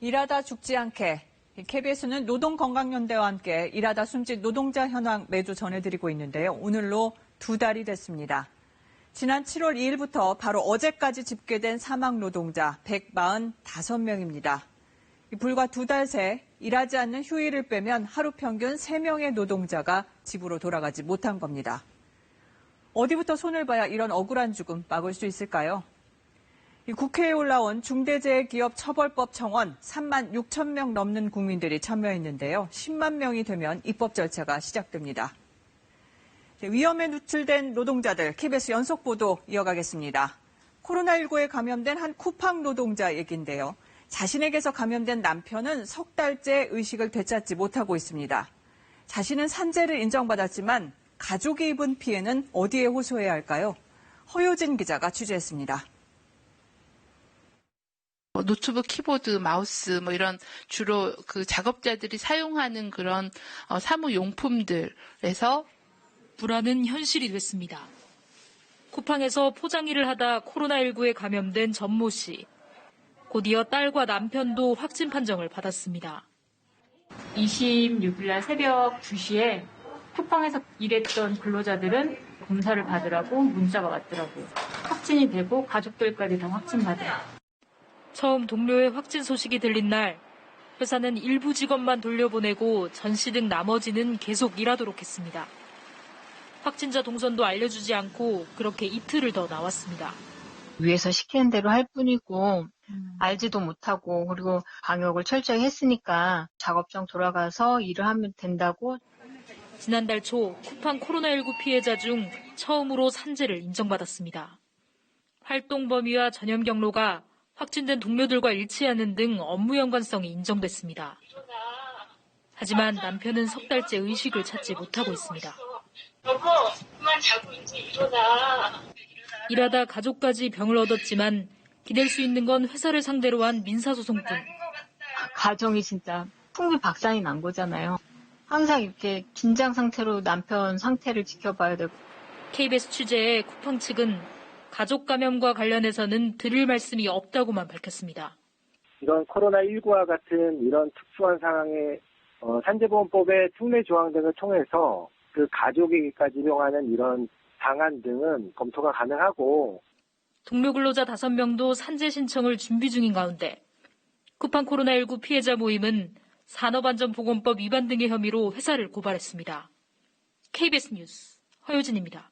일하다 죽지 않게 KBS는 노동건강연대와 함께 일하다 숨진 노동자 현황 매주 전해드리고 있는데요. 오늘로 2달이 됐습니다. 지난 7월 2일부터 바로 어제까지 집계된 사망 노동자 145명입니다. 불과 2달 새 일하지 않는 휴일을 빼면 하루 평균 3명의 노동자가 집으로 돌아가지 못한 겁니다. 어디부터 손을 봐야 이런 억울한 죽음 막을 수 있을까요? 국회에 올라온 중대재해기업처벌법 청원 3만 6천 명 넘는 국민들이 참여했는데요. 10만 명이 되면 입법 절차가 시작됩니다. 위험에 노출된 노동자들 KBS 연속 보도 이어가겠습니다. 코로나19에 감염된 한 쿠팡 노동자 얘기인데요. 자신에게서 감염된 남편은 석 달째 의식을 되찾지 못하고 있습니다. 자신은 산재를 인정받았지만 가족이 입은 피해는 어디에 호소해야 할까요? 허효진 기자가 취재했습니다. 노트북, 키보드, 마우스 이런 주로 그 작업자들이 사용하는 그런 사무용품들에서 불안은 현실이 됐습니다. 쿠팡에서 포장 일을 하다 코로나19에 감염된 전모 씨. 곧이어 딸과 남편도 확진 판정을 받았습니다. 26일 날 새벽 2시에 쿠팡에서 일했던 근로자들은 검사를 받으라고 문자가 왔더라고요. 확진이 되고 가족들까지 다 확진받아요. 처음 동료의 확진 소식이 들린 날 회사는 일부 직원만 돌려보내고 전 씨 등 나머지는 계속 일하도록 했습니다. 확진자 동선도 알려주지 않고 그렇게 이틀을 더 나왔습니다. 위에서 시키는 대로 할 뿐이고 알지도 못하고 그리고 방역을 철저히 했으니까 작업장 돌아가서 일을 하면 된다고. 지난달 초 쿠팡 코로나19 피해자 중 처음으로 산재를 인정받았습니다. 활동 범위와 전염 경로가 확진된 동료들과 일치하는 등 업무 연관성이 인정됐습니다. 하지만 남편은 석 달째 의식을 찾지 못하고 있습니다. 여보, 그만 자고 이제 일어나. 일하다 가족까지 병을 얻었지만 기댈 수 있는 건 회사를 상대로 한 민사소송뿐. 가정이 진짜 풍비박산이 난 거잖아요. 항상 이렇게 긴장 상태로 남편 상태를 지켜봐야 되고. KBS 취재에 쿠팡 측은 가족 감염과 관련해서는 드릴 말씀이 없다고만 밝혔습니다. 이런 코로나19와 같은 이런 특수한 상황에 산재보험법의 특례 조항 등을 통해서 그 가족에게까지 적용하는 이런 방안 등은 검토가 가능하고. 동료 근로자 5명도 산재 신청을 준비 중인 가운데 쿠팡 코로나19 피해자 모임은 산업안전보건법 위반 등의 혐의로 회사를 고발했습니다. KBS 뉴스 허효진입니다.